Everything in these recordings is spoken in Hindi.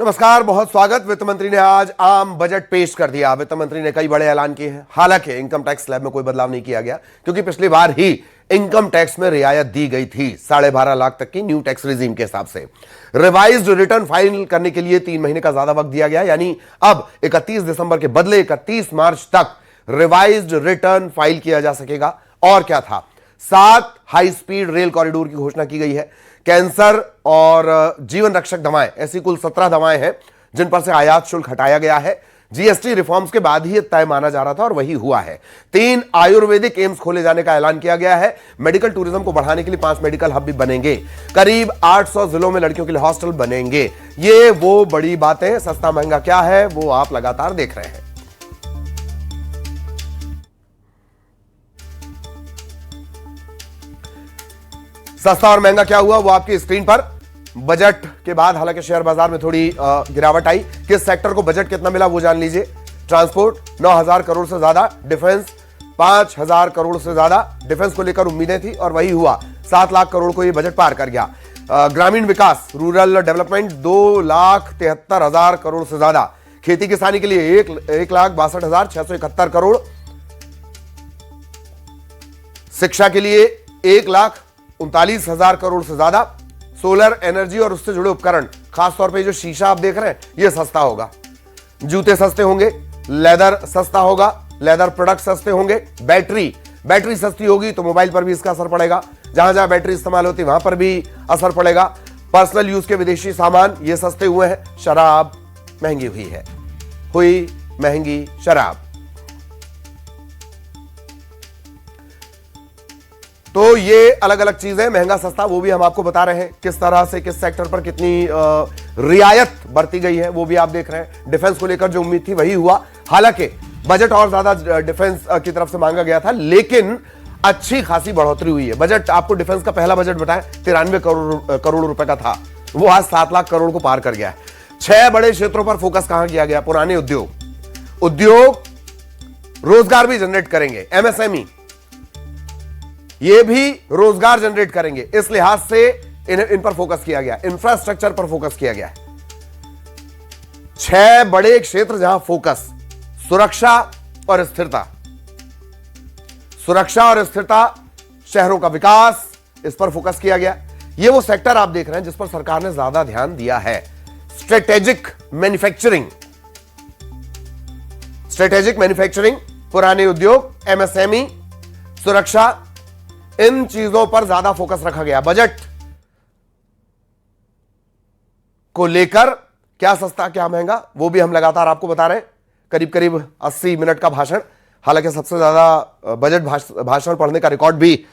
नमस्कार, बहुत स्वागत। वित्त मंत्री ने आज आम बजट पेश कर दिया। वित्त मंत्री ने कई बड़े ऐलान किए हैं। हालांकि इनकम टैक्स स्लैब में कोई बदलाव नहीं किया गया, क्योंकि पिछली बार ही इनकम टैक्स में रियायत दी गई थी 12.5 लाख तक की न्यू टैक्स रिजीम के हिसाब से। रिवाइज्ड रिटर्न फाइल करने के लिए 3 महीने का ज्यादा वक्त दिया गया, यानी अब 31 दिसंबर के बदले 31 मार्च तक रिवाइज्ड रिटर्न फाइल किया जा सकेगा। और क्या था, 7 हाई स्पीड रेल कॉरिडोर की घोषणा की गई है। कैंसर और जीवन रक्षक दवाएं, ऐसी कुल 17 दवाएं हैं जिन पर से आयात शुल्क हटाया गया है। जीएसटी रिफॉर्म्स के बाद ही तय माना जा रहा था और वही हुआ है। 3 आयुर्वेदिक एम्स खोले जाने का ऐलान किया गया है। मेडिकल टूरिज्म को बढ़ाने के लिए 5 मेडिकल हब भी बनेंगे। करीब 800 जिलों में लड़कियों के लिए हॉस्टल बनेंगे। ये वो बड़ी बातें। सस्ता महंगा क्या है वो आप लगातार देख रहे हैं। सस्ता और महंगा क्या हुआ वो आपकी स्क्रीन पर। बजट के बाद हालांकि शेयर बाजार में थोड़ी गिरावट आई। किस सेक्टर को बजट कितना मिला वो जान लीजिए। ट्रांसपोर्ट 9,000 करोड़ से ज्यादा, डिफेंस 5,000 करोड़ से ज्यादा। डिफेंस को लेकर उम्मीदें थी और वही हुआ। 7 लाख करोड़ को ये बजट पार कर गया। ग्रामीण विकास, रूरल डेवलपमेंट 2,73,000 करोड़ से ज्यादा। खेती किसानी के लिए 1,62,671 करोड़। शिक्षा के लिए 1,39,000 करोड़ से ज्यादा। सोलर एनर्जी और उससे जुड़े उपकरण, खासतौर पे जो शीशा आप देख रहे हैं ये सस्ता होगा। जूते सस्ते होंगे, लेदर सस्ता होगा, लेदर प्रोडक्ट सस्ते होंगे। बैटरी सस्ती होगी तो मोबाइल पर भी इसका असर पड़ेगा। जहां जहां बैटरी इस्तेमाल होती है वहां पर भी असर पड़ेगा। पर्सनल यूज के विदेशी सामान ये सस्ते हुए हैं। शराब महंगी हुई महंगी शराब। तो ये अलग अलग चीजें, महंगा सस्ता वो भी हम आपको बता रहे हैं। किस तरह से किस सेक्टर पर कितनी रियायत बरती गई है वो भी आप देख रहे हैं। डिफेंस को लेकर जो उम्मीद थी वही हुआ। हालांकि बजट और ज्यादा डिफेंस की तरफ से मांगा गया था, लेकिन अच्छी खासी बढ़ोतरी हुई है। बजट आपको डिफेंस का पहला बजट बताएं 93 करोड़ रुपए का था, वो आज 7 लाख करोड़ को पार कर गया है। 6 बड़े क्षेत्रों पर फोकस कहां किया गया। पुराने उद्योग रोजगार भी जनरेट करेंगे। एमएसएमई ये भी रोजगार जनरेट करेंगे, इस लिहाज से इन पर फोकस किया गया। इंफ्रास्ट्रक्चर पर फोकस किया गया है। 6 बड़े क्षेत्र जहां फोकस, सुरक्षा और स्थिरता, शहरों का विकास, इस पर फोकस किया गया। ये वो सेक्टर आप देख रहे हैं जिस पर सरकार ने ज्यादा ध्यान दिया है। स्ट्रेटेजिक मैन्युफैक्चरिंग, पुराने उद्योग, एमएसएमई, सुरक्षा, इन चीजों पर ज्यादा फोकस रखा गया। बजट को लेकर क्या सस्ता क्या महंगा वो भी हम लगातार आपको बता रहे हैं। करीब 80 मिनट का भाषण। हालांकि सबसे ज्यादा बजट भाषण पढ़ने का रिकॉर्ड भी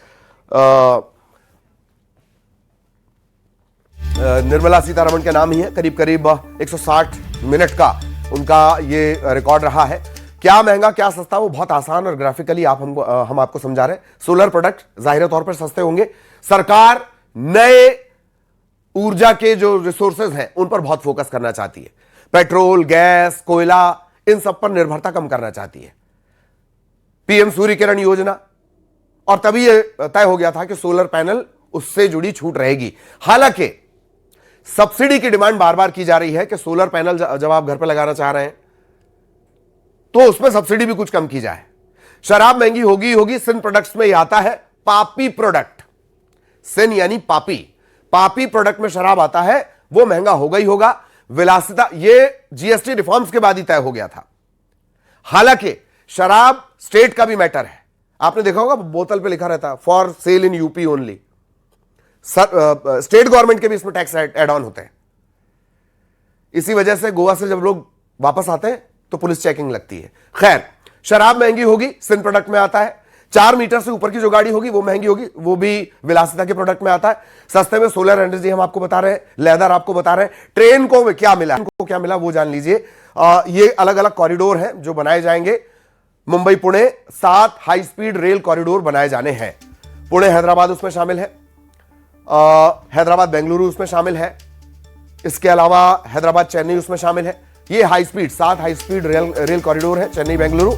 निर्मला सीतारमण के नाम ही है। करीब 160 मिनट का उनका ये रिकॉर्ड रहा है। क्या महंगा क्या सस्ता वो बहुत आसान और ग्राफिकली हम आपको समझा रहे हैं। सोलर प्रोडक्ट जाहिर तौर पर सस्ते होंगे। सरकार नए ऊर्जा के जो रिसोर्सेज हैं उन पर बहुत फोकस करना चाहती है। पेट्रोल, गैस, कोयला, इन सब पर निर्भरता कम करना चाहती है। पीएम सूर्य किरण योजना, और तभी यह तय हो गया था कि सोलर पैनल उससे जुड़ी छूट रहेगी। हालांकि सब्सिडी की डिमांड बार बार की जा रही है कि सोलर पैनल जब आप घर पर लगाना चाह रहे हैं तो उसमें सब्सिडी भी कुछ कम की जाए। शराब महंगी होगी। सिन प्रोडक्ट्स में यह आता है पापी प्रोडक्ट। सिन यानी पापी प्रोडक्ट में शराब आता है, वो महंगा होगा। विलासिता ये जीएसटी रिफॉर्म्स के बाद ही तय हो गया था। हालांकि शराब स्टेट का भी मैटर है। आपने देखा होगा बोतल पे लिखा रहता है for sale in UP only. State government के भी इसमें टैक्स एड ऑन होते हैं। इसी वजह से गोवा से जब लोग वापस आते हैं तो पुलिस चेकिंग लगती है। खैर, शराब महंगी होगी, सिन प्रोडक्ट में आता है। 4 मीटर से ऊपर की जो गाड़ी होगी वो महंगी होगी, वो भी विलासिता के प्रोडक्ट में आता है। सस्ते में सोलर एनर्जी हम आपको बता रहे हैं, लेदर आपको बता रहे हैं। ट्रेन को क्या मिला वो जान लीजिए। ये अलग अलग कॉरिडोर हैं जो बनाए जाएंगे। Mumbai Pune 7 high speed rail corridor बनाए जाने हैं। पुणे हैदराबाद उसमें शामिल है, हैदराबाद बेंगलुरु उसमें शामिल है। इसके अलावा हैदराबाद चेन्नई उसमें शामिल है। ये 7 हाई स्पीड रेल कॉरिडोर है। चेन्नई बेंगलुरु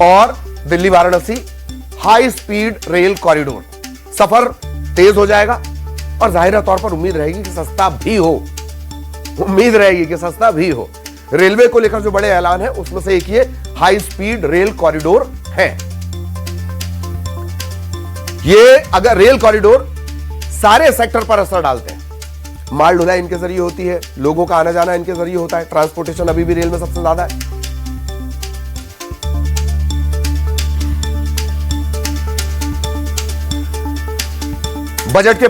और Delhi Varanasi high speed rail corridor. सफर तेज हो जाएगा और जाहिर तौर पर उम्मीद रहेगी कि सस्ता भी हो। उम्मीद रहेगी कि सस्ता भी हो। रेलवे को लेकर जो बड़े ऐलान है उसमें से एक ये हाई स्पीड रेल कॉरिडोर है। ये अगर रेल कॉरिडोर सारे सेक्टर पर असर डालते हैं, माल ढुलाई इनके जरिए होती है, लोगों का आना जाना इनके जरिए होता है, ट्रांसपोर्टेशन अभी भी रेल में सबसे ज्यादा है। बजट के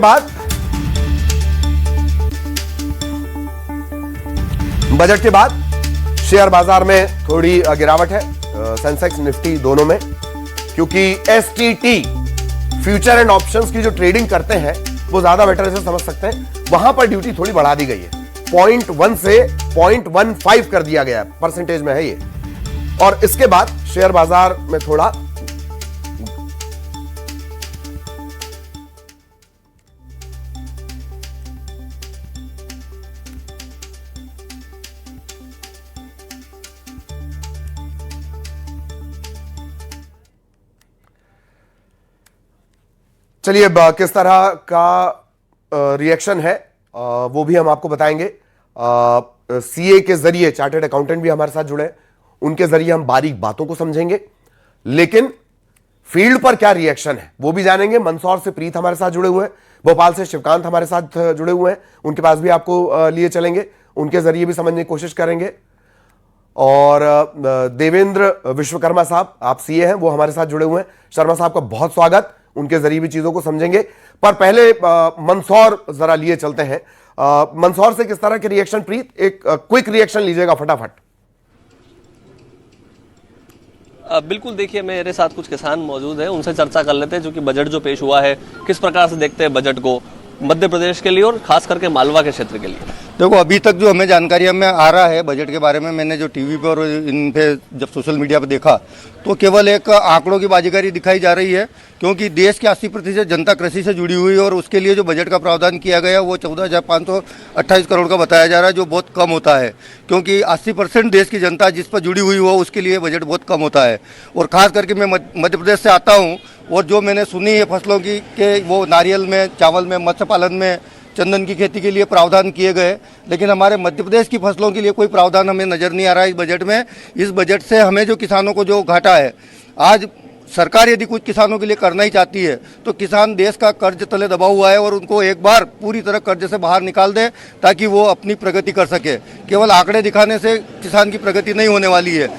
बाद शेयर बाजार में थोड़ी गिरावट है, सेंसेक्स निफ्टी दोनों में, क्योंकि एसटीटी फ्यूचर एंड ऑप्शंस की जो ट्रेडिंग करते हैं वो ज्यादा बेटर से समझ सकते हैं, वहां पर ड्यूटी थोड़ी बढ़ा दी गई है, 0.1 से 0.15 कर दिया गया है, परसेंटेज में है ये। और इसके बाद शेयर बाजार में थोड़ा चलिए अब किस तरह का रिएक्शन है वो भी हम आपको बताएंगे। सीए के जरिए चार्टर्ड अकाउंटेंट भी हमारे साथ जुड़े हैं, उनके जरिए हम बारीक बातों को समझेंगे, लेकिन फील्ड पर क्या रिएक्शन है वो भी जानेंगे। मंदसौर से प्रीत हमारे साथ जुड़े हुए हैं, भोपाल से शिवकांत हमारे साथ जुड़े हुए हैं, उनके पास भी आपको लिए चलेंगे, उनके जरिए भी समझने की कोशिश करेंगे। और देवेंद्र विश्वकर्मा साहब, आप सीए हैं, वो हमारे साथ जुड़े हुए हैं। शर्मा साहब का बहुत स्वागत, उनके जरिए भी चीजों को समझेंगे। पर पहले मंदसौर जरा लिए चलते हैं। मंदसौर से किस तरह के रिएक्शन प्रीत, एक क्विक रिएक्शन लीजिएगा फटाफट। बिल्कुल, देखिए मेरे साथ कुछ किसान मौजूद हैं, उनसे चर्चा कर लेते हैं जो कि बजट जो पेश हुआ है किस प्रकार से देखते हैं बजट को मध्य प्रदेश के लिए और खास करके मालवा के क्षेत्र के लिए। देखो, अभी तक जो हमें जानकारी हमें आ रहा है बजट के बारे में, मैंने जो टीवी पर और इन पे जब सोशल मीडिया पर देखा तो केवल एक आंकड़ों की बाजीगरी दिखाई जा रही है, क्योंकि देश की 80% जनता कृषि से जुड़ी हुई है और उसके लिए जो बजट का प्रावधान किया गया वो 14,528 करोड़ का बताया जा रहा है, जो बहुत कम होता है, क्योंकि 80% देश की जनता जिस पर जुड़ी हुई हो उसके लिए बजट बहुत कम होता है। और ख़ास करके मैं मध्य प्रदेश से आता हूँ और जो मैंने सुनी है फसलों की कि वो नारियल में, चावल में, मत्स्य पालन में, चंदन की खेती के लिए प्रावधान किए गए, लेकिन हमारे मध्य प्रदेश की फसलों के लिए कोई प्रावधान हमें नज़र नहीं आ रहा है इस बजट में। इस बजट से हमें जो किसानों को जो घाटा है, आज सरकार यदि कुछ किसानों के लिए करना ही चाहती है तो किसान देश का कर्ज तले दबा हुआ है और उनको एक बार पूरी तरह कर्ज से बाहर निकाल दे ताकि वो अपनी प्रगति कर सके। केवल आंकड़े दिखाने से किसान की प्रगति नहीं होने वाली है।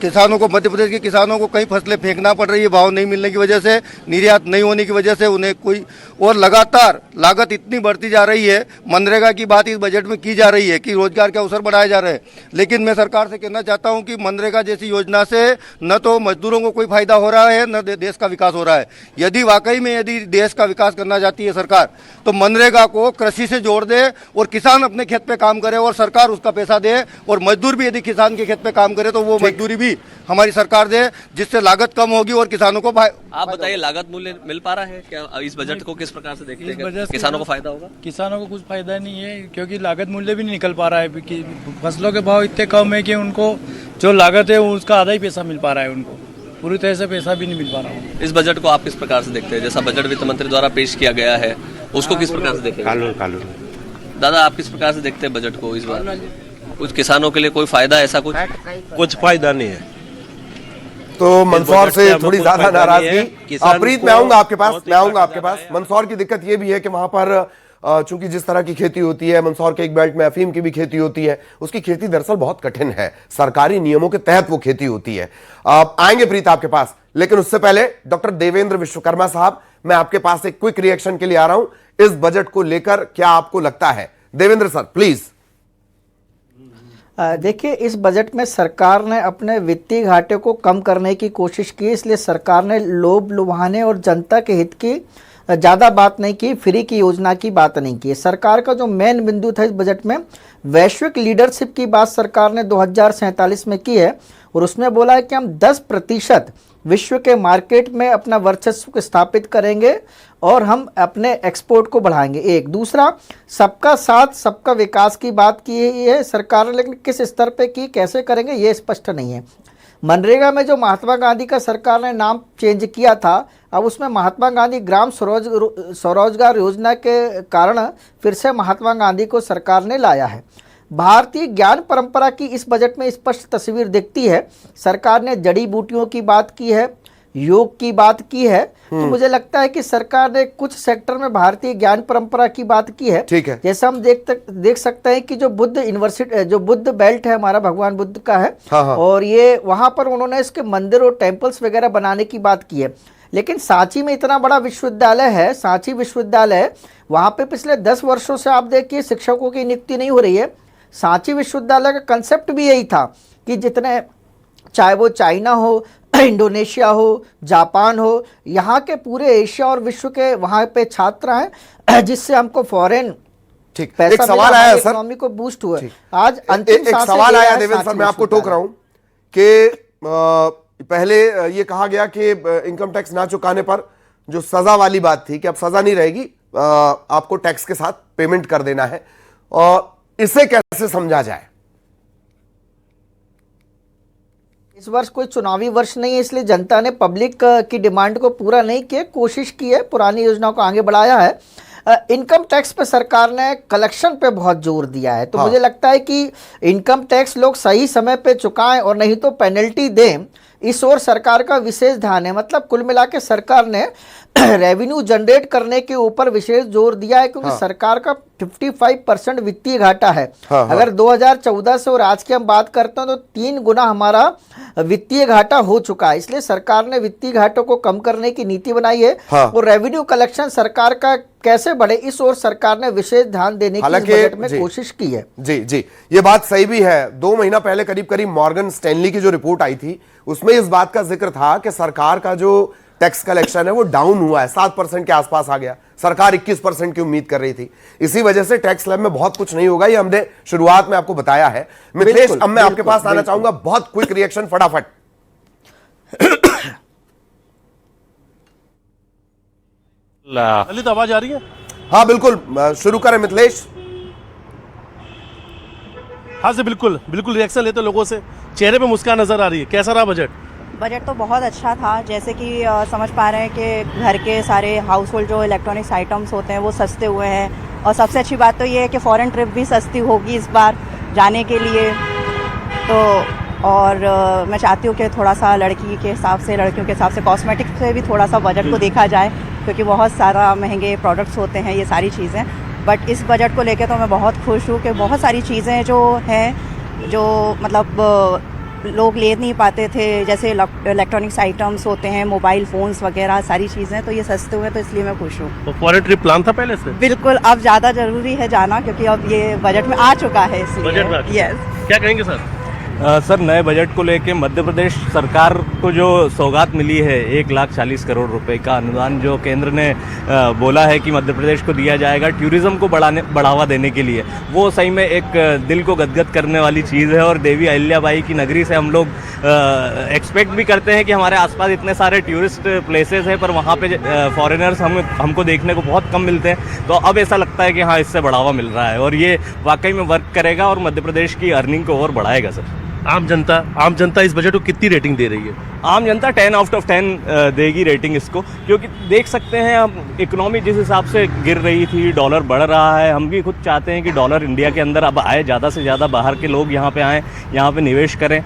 किसानों को, मध्य प्रदेश के किसानों को कई फसलें फेंकना पड़ रही है, भाव नहीं मिलने की वजह से, निर्यात नहीं होने की वजह से उन्हें कोई, और लगातार लागत इतनी बढ़ती जा रही है। मनरेगा की बात इस बजट में की जा रही है कि रोजगार के अवसर बढ़ाए जा रहे हैं, लेकिन मैं सरकार से कहना चाहता हूं कि मनरेगा जैसी योजना से न तो मजदूरों को कोई फायदा हो रहा है न देश का विकास हो रहा है। यदि वाकई में यदि देश का विकास करना चाहती है सरकार तो मनरेगा को कृषि से जोड़ दे और किसान अपने खेत पे काम करे और सरकार उसका पैसा दे, और मजदूर भी यदि किसान के खेत पे काम करे तो वो मजदूरी भी हमारी सरकार दे, जिससे लागत कम होगी और किसानों को। आप बताइए, लागत मूल्य मिल पा रहा है क्या? इस बजट को किस प्रकार से देखते हैं? किसानों को फायदा होगा? किसानों को कुछ फायदा नहीं है, क्योंकि लागत मूल्य भी नहीं निकल पा रहा है कि फसलों के भाव इतने कम है कि उनको जो लागत है उसका आधा ही पैसा मिल पा रहा है, उनको पूरी तरह से पैसा भी नहीं मिल पा रहा है। इस बजट को आप किस प्रकार से देखते हैं? जैसा बजट वित्त मंत्री द्वारा पेश किया गया है उसको किस प्रकार से देखते हैं? दादा, आप किस प्रकार से देखते हैं बजट को इस बार? कुछ किसानों के लिए कोई फायदा, ऐसा कुछ फायदा नहीं है। तो मंदसौर से थोड़ी ज्यादा नाराजगी। प्रीत, मैं आऊंगा आपके पास। मंदसौर की दिक्कत यह भी है कि वहां पर चूंकि जिस तरह की खेती होती है, मंदसौर के एक बेल्ट में अफीम की भी खेती होती है, उसकी खेती दरअसल बहुत कठिन है, सरकारी नियमों के तहत वो खेती होती है। आएंगे प्रीत आपके पास, लेकिन उससे पहले डॉक्टर देवेंद्र विश्वकर्मा साहब, मैं आपके पास एक क्विक रिएक्शन के लिए आ रहा हूं। इस बजट को लेकर क्या आपको लगता है? Devendra sir please. देखिए, इस बजट में सरकार ने अपने वित्तीय घाटे को कम करने की कोशिश की, इसलिए सरकार ने लोभ लुभाने और जनता के हित की ज़्यादा बात नहीं की, फ्री की योजना की बात नहीं की। सरकार का जो मेन बिंदु था इस बजट में, वैश्विक लीडरशिप की बात सरकार ने 2047 में की है और उसमें बोला है कि हम 10% विश्व के मार्केट में अपना वर्चस्व स्थापित करेंगे और हम अपने एक्सपोर्ट को बढ़ाएंगे। एक दूसरा, सबका साथ सबका विकास की बात की है सरकार ने, लेकिन किस स्तर पे की, कैसे करेंगे, ये स्पष्ट नहीं है। मनरेगा में जो महात्मा गांधी का सरकार ने नाम चेंज किया था, अब उसमें महात्मा गांधी ग्राम स्वरोजगार योजना के कारण फिर से महात्मा गांधी को सरकार ने लाया है। भारतीय ज्ञान परंपरा की इस बजट में स्पष्ट तस्वीर दिखती है। सरकार ने जड़ी बूटियों की बात की है, योग की बात की है, तो मुझे लगता है कि सरकार ने कुछ सेक्टर में भारतीय ज्ञान परंपरा की बात की है। ठीक है। जैसे हम देख सकते हैं कि जो बुद्ध यूनिवर्सिटी, जो बुद्ध बेल्ट है हमारा, भगवान बुद्ध का है। हाँ। और ये वहां पर उन्होंने इसके मंदिर और टेम्पल्स वगैरह बनाने की बात की है। लेकिन सांची में इतना बड़ा विश्वविद्यालय है, सांची विश्वविद्यालय, वहां पे पिछले 10 वर्षों से आप देखिए शिक्षकों की नियुक्ति नहीं हो रही है। सांची विश्वविद्यालय का कंसेप्ट भी यही था कि जितने, चाहे वो चाइना हो, इंडोनेशिया हो, जापान हो, यहाँ के पूरे एशिया और विश्व के वहाँ पे छात्र हैं, जिससे हमको फॉरेन ठीक पैसा एक सवाल आया सर, इकोनॉमी को बूस्ट हुआ। आज अंतिम एक सवाल आया देवेंद्र सर, मैं आपको टोक रहा हूं कि पहले ये कहा गया कि इनकम टैक्स ना चुकाने पर जो सजा वाली बात थी कि अब सजा नहीं रहेगी, आपको टैक्स के साथ पेमेंट कर देना है, और इसे कैसे समझा जाए? इस वर्ष कोई चुनावी वर्ष नहीं है, इसलिए जनता ने पब्लिक की डिमांड को पूरा नहीं किया, कोशिश की है, पुरानी योजनाओं को आगे बढ़ाया है। इनकम टैक्स पे सरकार ने कलेक्शन पे बहुत जोर दिया है, तो मुझे लगता है कि इनकम टैक्स लोग सही समय पे चुकाएं और नहीं तो पेनल्टी दें, इस ओर सरकार का विशेष ध्यान है। मतलब कुल मिला के सरकार ने रेवेन्यू जनरेट करने के ऊपर विशेष जोर दिया है, क्योंकि सरकार का 55% वित्तीय घाटा है। अगर 2014 से और आज की हम बात करते हैं तो 3 गुना हमारा वित्तीय घाटा हो चुका है। इसलिए सरकार ने वित्तीय घाटों को कम करने की नीति बनाई है और रेवेन्यू कलेक्शन सरकार का कैसे बढ़े, इस ओर सरकार ने विशेष ध्यान देने की इस बजट में कोशिश की है। जी, ये बात सही भी है। 2 महीना पहले करीब मॉर्गन स्टैनली की जो रिपोर्ट आई थी उसमें इस बात का जिक्र था कि सरकार का जो टैक्स कलेक्शन है वो डाउन हुआ है, 7% के आसपास आ गया। सरकार 21% की उम्मीद कर रही थी। इसी वजह से टैक्स स्लैब में बहुत कुछ नहीं होगा, ये हमने शुरुआत में आपको बताया है। मिथिलेश, अब मैं आपके पास आना चाहूंगा, बहुत क्विक रिएक्शन फटाफट। ललित, आवाज आ रही है? हाँ बिल्कुल, शुरू करें मिथिलेश। हाँ से बिल्कुल रिएक्शन लेते लोगों से, चेहरे पे मुस्कान नजर आ रही है। कैसा रहा बजट? बजट तो बहुत अच्छा था। जैसे कि समझ पा रहे हैं कि घर के सारे हाउस होल्ड जो इलेक्ट्रॉनिक्स आइटम्स होते हैं वो सस्ते हुए हैं, और सबसे अच्छी बात तो ये है कि फॉरेन ट्रिप भी सस्ती होगी इस बार जाने के लिए। तो और मैं चाहती हूँ कि थोड़ा सा लड़कियों के हिसाब से कॉस्मेटिक्स से भी थोड़ा सा बजट को देखा जाए, क्योंकि बहुत सारा महंगे प्रोडक्ट्स होते हैं ये सारी चीज़ें। बट इस बजट को लेकर तो मैं बहुत खुश हूँ कि बहुत सारी चीज़ें जो हैं, जो मतलब लोग ले नहीं पाते थे, जैसे इलेक्ट्रॉनिक्स आइटम्स होते हैं, मोबाइल फोन्स वगैरह सारी चीज़ें, तो ये सस्ते हुए, तो इसलिए मैं खुश हूँ। तो फॉरेन ट्रिप प्लान था पहले से? बिल्कुल, अब ज़्यादा ज़रूरी है जाना, क्योंकि अब ये बजट में आ चुका है, इसलिए। बजट में यस। क्या कहेंगे सर? सर, नए बजट को लेके मध्य प्रदेश सरकार को जो सौगात मिली है 1,40,00,000 करोड़ रुपए का अनुदान जो केंद्र ने बोला है कि मध्य प्रदेश को दिया जाएगा टूरिज्म को बढ़ावा देने के लिए, वो सही में एक दिल को गदगद करने वाली चीज़ है। और देवी अहिल्याबाई की नगरी से हम लोग एक्सपेक्ट भी करते हैं कि हमारे आसपास इतने सारे टूरिस्ट प्लेसेस हैं, पर वहाँ पे फॉरेनर्स हमको देखने को बहुत कम मिलते हैं। तो अब ऐसा लगता है कि हाँ, इससे बढ़ावा मिल रहा है और ये वाकई में वर्क करेगा और मध्य प्रदेश की अर्निंग को और बढ़ाएगा सर। आम जनता इस बजट को कितनी रेटिंग दे रही है? आम जनता 10 आउट ऑफ 10 देगी रेटिंग इसको, क्योंकि देख सकते हैं हम इकोनॉमी जिस हिसाब से गिर रही थी, डॉलर बढ़ रहा है। हम भी खुद चाहते हैं कि डॉलर इंडिया के अंदर अब आए, ज़्यादा से ज़्यादा बाहर के लोग यहाँ पे आएँ, यहाँ पे निवेश करें।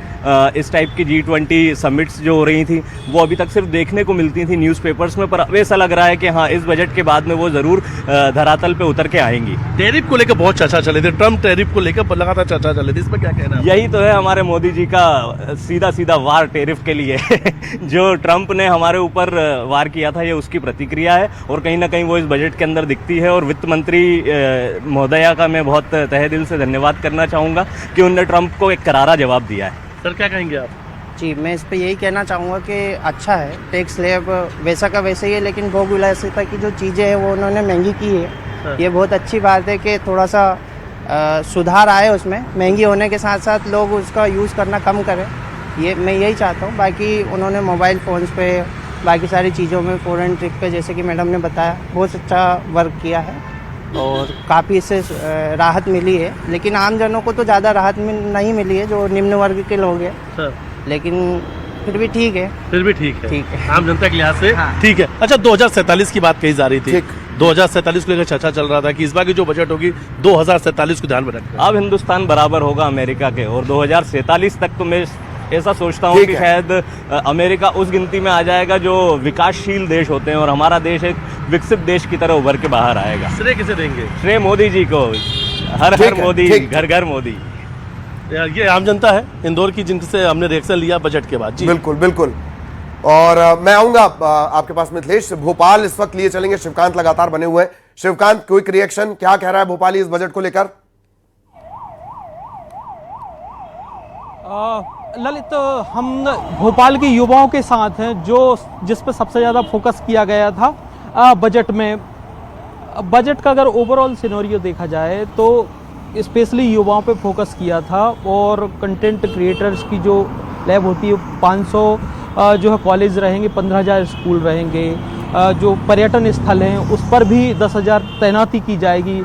इस टाइप की G20 समिट्स जो हो रही थी वो अभी तक सिर्फ देखने को मिलती थी न्यूज़पेपर्स में, पर अब ऐसा लग रहा है कि हाँ, इस बजट के बाद में वो ज़रूर धरातल पर उतर के आएंगी। टैरिफ को लेकर बहुत चर्चा चली थी, ट्रम्प टैरिफ को लेकर लगातार चर्चा चली थी, इस पर क्या कहना है? यही तो है हमारे मोदी जी का सीधा वार टैरिफ के लिए जो ट्रंप ने हमारे ऊपर वार किया था, ये उसकी प्रतिक्रिया है और कहीं ना कहीं वो इस बजट के अंदर दिखती है। और वित्त मंत्री महोदया का मैं बहुत तहे दिल से धन्यवाद करना चाहूँगा कि उन्होंने ट्रंप को एक करारा जवाब दिया है। सर, क्या कहेंगे आप? जी, मैं इस पे यही कहना चाहूँगा कि अच्छा है, टैक्स स्लैब वैसा का वैसे ही है, लेकिन भोग विलासिता की जो चीज़ें हैं वो उन्होंने महंगी की है। ये बहुत अच्छी बात है कि थोड़ा सा सुधार आए उसमें। महंगी होने के साथ साथ लोग उसका यूज़ करना कम करें, ये मैं यही चाहता हूँ। बाकी उन्होंने मोबाइल फ़ोन्स पे, बाकी सारी चीज़ों में, फॉरेन ट्रिप पे, जैसे कि मैडम ने बताया, बहुत अच्छा वर्क किया है और काफ़ी इससे राहत मिली है। लेकिन आम जनों को तो ज़्यादा राहत नहीं मिली है, जो निम्न वर्ग के लोग हैं, लेकिन फिर भी ठीक है। आम जनता के लिहाज से ठीक है। अच्छा, 2047 की बात कही जा रही थी, 2047 को लेकर चर्चा चल रहा था कि इस बार की जो बजट होगी 2047 को ध्यान में रखकर। अब हिंदुस्तान बराबर होगा अमेरिका के, और 2047 तक तो मैं ऐसा सोचता हूँ ठीक कि है। शायद अमेरिका उस गिनती में आ जाएगा जो विकासशील देश होते हैं, और हमारा देश एक विकसित देश की तरह उभर के बाहर आएगा। श्रेय किसे देंगे? श्रेय मोदी जी को, हर ठीक हर है, मोदी, ठीक। घर घर मोदी। यार ये आम जनता है इंदौर की, जिनसे हमने रिएक्शन लिया बजट के बाद। जी बिल्कुल बिल्कुल। और मैं आऊंगा आपके पास मिथिलेश। भोपाल इस वक्त लिए चलेंगे, शिवकांत लगातार बने हुए हैं। शिवकांत, क्विक रिएक्शन, क्या कह रहा है भोपाली इस बजट को लेकर? ललित, हम भोपाल के युवाओं के साथ हैं, जो जिस पर सबसे ज़्यादा फोकस किया गया था बजट में। बजट का अगर ओवरऑल सिनेरियो देखा जाए तो स्पेशली युवाओं पे फोकस किया था, और कंटेंट क्रिएटर्स की जो लैब होती है 500 जो है कॉलेज रहेंगे, 15,000 स्कूल रहेंगे, जो पर्यटन स्थल हैं उस पर भी 10,000 तैनाती की जाएगी,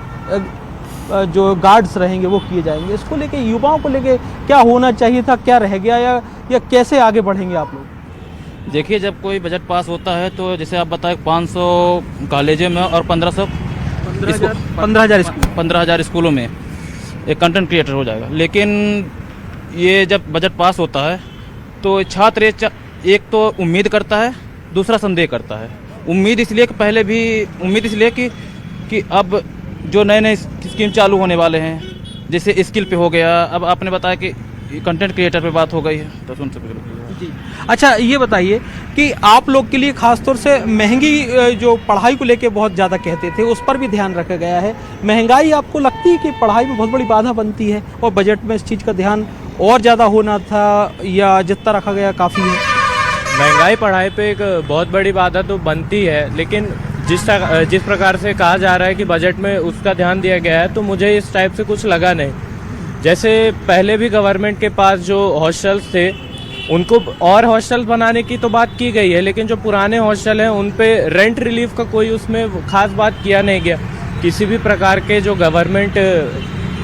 जो गार्ड्स रहेंगे वो किए जाएंगे। इसको लेके युवाओं को लेके क्या होना चाहिए था, क्या रह गया, या कैसे आगे बढ़ेंगे आप लोग? देखिए, जब कोई बजट पास होता है तो जैसे आप बताएं 500 कॉलेजों में और 15,000 स्कूलों में एक कंटेंट क्रिएटर हो जाएगा। लेकिन ये जब बजट पास होता है तो छात्र एक तो उम्मीद करता है, दूसरा संदेह करता है। उम्मीद इसलिए कि अब जो नए नए स्कीम चालू होने वाले हैं, जैसे स्किल पे हो गया, अब आपने बताया कि कंटेंट क्रिएटर पे बात हो गई है तो सुन सकते जी। अच्छा, ये बताइए कि आप लोग के लिए खासतौर से महंगी जो पढ़ाई को लेके बहुत ज़्यादा कहते थे, उस पर भी ध्यान रखा गया है। महंगाई आपको लगती है कि पढ़ाई में बहुत बड़ी बाधा बनती है, और बजट में इस चीज़ का ध्यान और ज़्यादा होना था, या जितना रखा गया काफ़ी है? महंगाई पढ़ाई पे एक बहुत बड़ी बाधा तो बनती है, लेकिन जिस प्रकार से कहा जा रहा है कि बजट में उसका ध्यान दिया गया है, तो मुझे इस टाइप से कुछ लगा नहीं। जैसे पहले भी गवर्नमेंट के पास जो हॉस्टल्स थे, उनको और हॉस्टल बनाने की तो बात की गई है, लेकिन जो पुराने हॉस्टल हैं उन पे रेंट रिलीफ का कोई उसमें खास बात किया नहीं गया। किसी भी प्रकार के जो गवर्नमेंट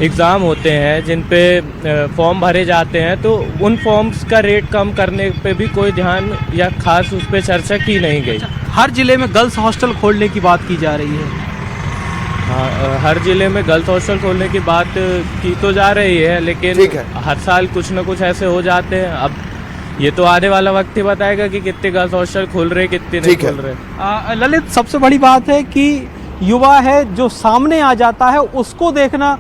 एग्ज़ाम होते हैं जिन पे फॉर्म भरे जाते हैं, तो उन फॉर्म्स का रेट कम करने पे भी कोई ध्यान या खास उस पर चर्चा की नहीं गई। हर जिले में गर्ल्स हॉस्टल खोलने की बात की जा रही है। हाँ, हर जिले में गर्ल्स हॉस्टल खोलने की बात की तो जा रही है, लेकिन हर साल कुछ न कुछ ऐसे हो जाते हैं। अब ये तो आने वाला वक्त ही बताएगा कि कितने गर्ल्स हॉस्टल खुल रहे, कितने नहीं खुल रहे। ललित, सबसे बड़ी बात है कि युवा है जो सामने आ जाता है उसको देखना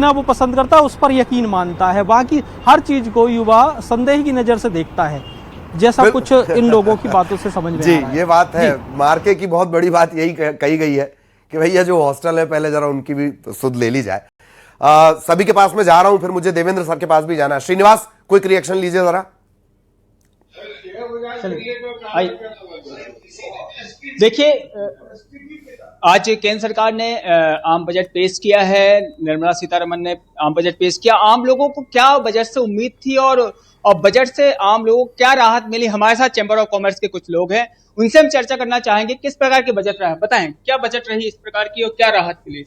वो पसंद करता है, उस पर यकीन मानता है। बाकी हर चीज को युवा संदेह की नज़र से देखता है, जैसा कुछ इन लोगों की बातों से समझ में आ रहा है। ये बात है। मार्के की बहुत बड़ी बात यही कही गई है कि भैया जो हॉस्टल है पहले जरा उनकी भी सुध ले ली जाए। सभी के पास मैं जा रहा हूं, फिर मुझे देवेंद्र सर के पास भी जाना है। श्रीनिवास, क्विक रिएक्शन लीजिए जरा। देखिए, आज केंद्र सरकार ने आम बजट पेश किया है, निर्मला सीतारमण ने आम बजट पेश किया। आम लोगों को क्या बजट से उम्मीद थी, और बजट से आम लोगों को क्या राहत मिली? हमारे साथ चैम्बर ऑफ कॉमर्स के कुछ लोग हैं, उनसे हम चर्चा करना चाहेंगे। किस प्रकार के बजट रहा, बताएं क्या बजट रही इस प्रकार की, और क्या राहत मिली?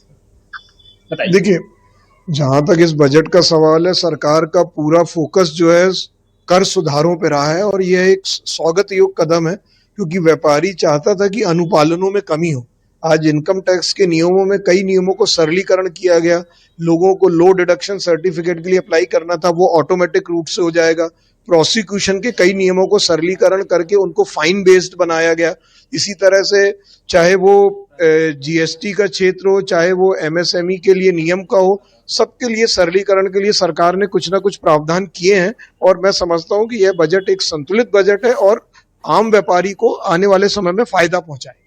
बताइए। देखिए, जहां तक इस बजट का सवाल है, सरकार का पूरा फोकस जो है कर सुधारों पे रहा है, और यह एक स्वागत योग्य कदम है, क्योंकि व्यापारी चाहता था कि अनुपालनों में कमी हो। आज इनकम टैक्स के नियमों में कई नियमों को सरलीकरण किया गया। लोगों को लो डिडक्शन सर्टिफिकेट के लिए अप्लाई करना था, वो ऑटोमेटिक रूट से हो जाएगा। प्रोसिक्यूशन के कई नियमों को सरलीकरण करके उनको फाइन बेस्ड बनाया गया। इसी तरह से चाहे वो जीएसटी का क्षेत्र हो, चाहे वो एमएसएमई के लिए नियम का हो, सबके लिए सरलीकरण के लिए सरकार ने कुछ ना कुछ प्रावधान किए हैं, और मैं समझता हूं कि यह बजट एक संतुलित बजट है और आम व्यापारी को आने वाले समय में फायदा पहुंचाएगा।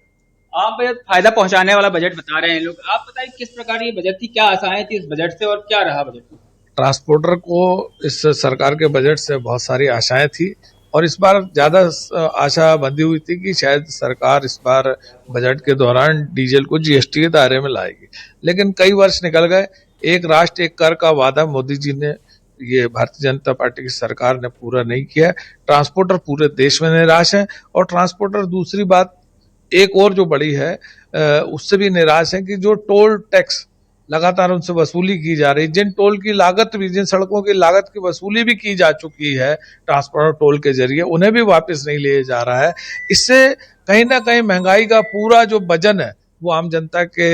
आप फायदा पहुंचाने वाला बजट बता रहे हैं लोग, आप बताइए किस प्रकार ये बजट थी, क्या आशाएं थी इस बजट से, और क्या रहा बजट में? ट्रांसपोर्टर को इस सरकार के बजट से बहुत सारी आशाएं थी, और इस बार ज्यादा आशा बंधी हुई थी कि शायद सरकार इस बार बजट के दौरान डीजल को जीएसटी के दायरे में लाएगी। लेकिन कई वर्ष निकल गए, एक राष्ट्र एक कर का वादा मोदी जी ने, ये भारतीय जनता पार्टी की सरकार ने पूरा नहीं किया। ट्रांसपोर्टर पूरे देश में निराश है, और ट्रांसपोर्टर दूसरी बात एक और जो बड़ी है उससे भी निराश है कि जो टोल टैक्स लगातार उनसे वसूली की जा रही, जिन टोल की लागत भी, जिन सड़कों की लागत की वसूली भी की जा चुकी है ट्रांसपोर्टर टोल के जरिए, उन्हें भी वापस नहीं लिया जा रहा है। इससे कहीं ना कहीं महंगाई का पूरा जो वजन है वो आम जनता के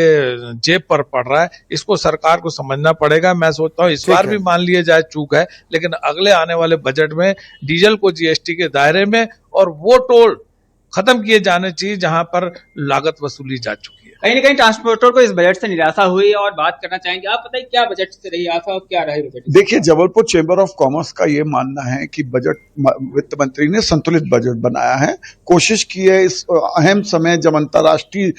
जेब पर पड़ रहा है। इसको सरकार को समझना पड़ेगा। मैं सोचता हूँ इस बार भी मान लिया जाए चूक है, लेकिन अगले आने वाले बजट में डीजल को जीएसटी के दायरे में और वो टोल खत्म किए जाने चाहिए जहां पर लागत वसूली जा चुकी है। कहीं ना कहीं ट्रांसपोर्टर को इस बजट से निराशा हुई और बात करना चाहेंगे, आप बताइए क्या बजट से रही आशा और क्या रहे बजट? देखिए, जबलपुर चेंबर ऑफ कॉमर्स का ये मानना है कि वित्त मंत्री ने संतुलित बजट बनाया है। कोशिश की है इस अहम समय जब अंतर्राष्ट्रीय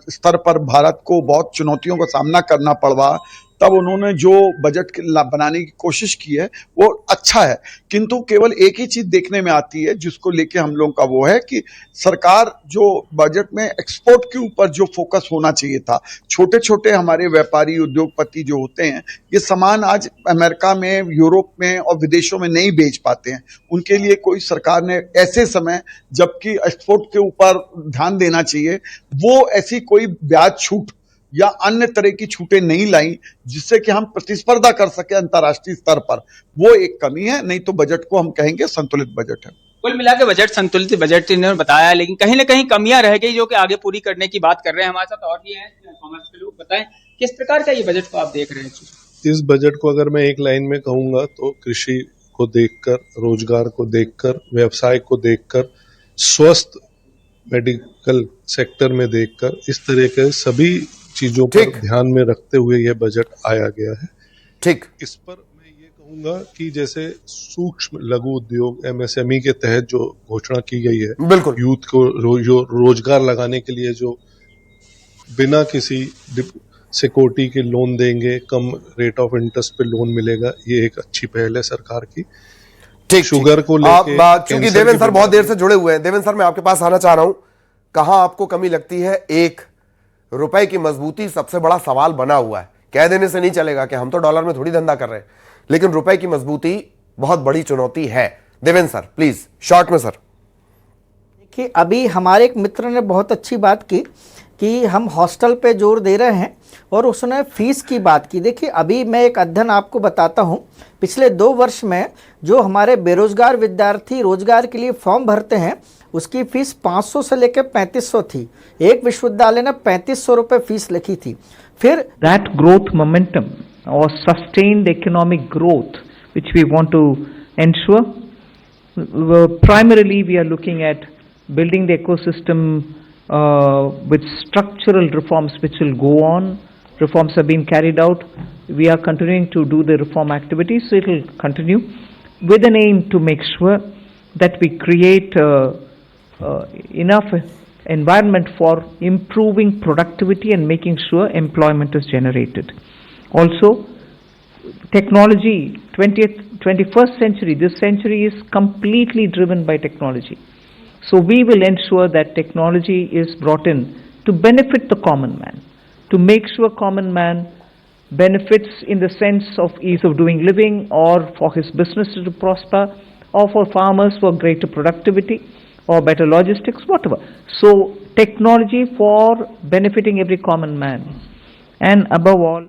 स्तर पर भारत को बहुत चुनौतियों का सामना करना पड़ा, तब उन्होंने जो बजट बनाने की कोशिश की है वो अच्छा है। किंतु केवल एक ही चीज देखने में आती है जिसको लेके हम लोगों का वो है कि सरकार जो बजट में एक्सपोर्ट के ऊपर जो फोकस होना चाहिए था, छोटे छोटे हमारे व्यापारी उद्योगपति जो होते हैं, ये सामान आज अमेरिका में, यूरोप में और विदेशों में नहीं बेच पाते हैं। उनके लिए कोई सरकार ने ऐसे समय जबकि एक्सपोर्ट के ऊपर ध्यान देना चाहिए, वो ऐसी कोई ब्याज छूट या अन्य तरह की छूटें नहीं लाई जिससे कि हम प्रतिस्पर्धा कर सके अंतर्राष्ट्रीय स्तर पर। वो एक कमी है, नहीं तो बजट को हम कहेंगे संतुलित बजट है। कुल मिला के बजट संतुलित बजट इन्होंने बताया, लेकिन कहीं ना कहीं कमियां रह गई जो कि आगे पूरी करने की बात कर रहे हैं। हमारे साथ और भी हैं कॉमर्स के लोग, बताएं किस प्रकार का ये बजट को आप देख रहे हैं? इस बजट को अगर मैं एक लाइन में कहूंगा तो कृषि को देखकर, रोजगार को देखकर, व्यवसाय को देखकर, स्वस्थ मेडिकल सेक्टर में देखकर, इस तरह के सभी चीजों पर ध्यान में रखते हुए यह बजट आया गया है। ठीक, इस पर मैं ये कहूंगा कि जैसे सूक्ष्म लघु उद्योग एमएसएमई के तहत जो घोषणा की गई है, बिल्कुल यूथ को रोजगार लगाने के लिए जो बिना किसी सिक्योरिटी के लोन देंगे, कम रेट ऑफ इंटरेस्ट पे लोन मिलेगा, ये एक अच्छी पहल है सरकार की। ठीक, शुगर को लेके चूंकि देवेंद्र सर बहुत देर से जुड़े हुए हैं, देवेंद्र सर मैं आपके पास आना चाह रहा हूं, कहां आपको कमी लगती है? एक रुपए की मजबूती सबसे बड़ा सवाल बना हुआ है। कह देने से नहीं चलेगा कि हम तो डॉलर में थोड़ी धंधा कर रहे हैं, लेकिन रुपए की मजबूती बहुत बड़ी चुनौती है। देवेंद्र सर प्लीज शॉर्ट में। सर देखिए, अभी हमारे एक मित्र ने बहुत अच्छी बात की कि हम हॉस्टल पे जोर दे रहे हैं और उसने फीस की बात की। देखिए, अभी मैं एक अध्ययन आपको बताता हूं, पिछले 2 वर्ष में जो हमारे बेरोजगार विद्यार्थी रोजगार के लिए फॉर्म भरते हैं उसकी फीस 500 से लेकर 3500 थी। एक विश्वविद्यालय ने 3500 रुपये फीस लिखी थी। फिर दैट ग्रोथ मोमेंटम और sustained economic growth which we want to ensure, primarily we are looking at building the ecosystem with structural reforms which will go on. Reforms have been carried out. We are continuing to do the reform activities, so it will continue with an aim to make sure that we create enough environment for improving productivity and making sure employment is generated. Also, technology, 21st century, this century is completely driven by technology. So we will ensure that technology is brought in to benefit the common man, to make sure common man benefits in the sense of ease of doing living, or for his business to prosper, or for farmers for greater productivity or better logistics, whatever. So technology for benefiting every common man, and above all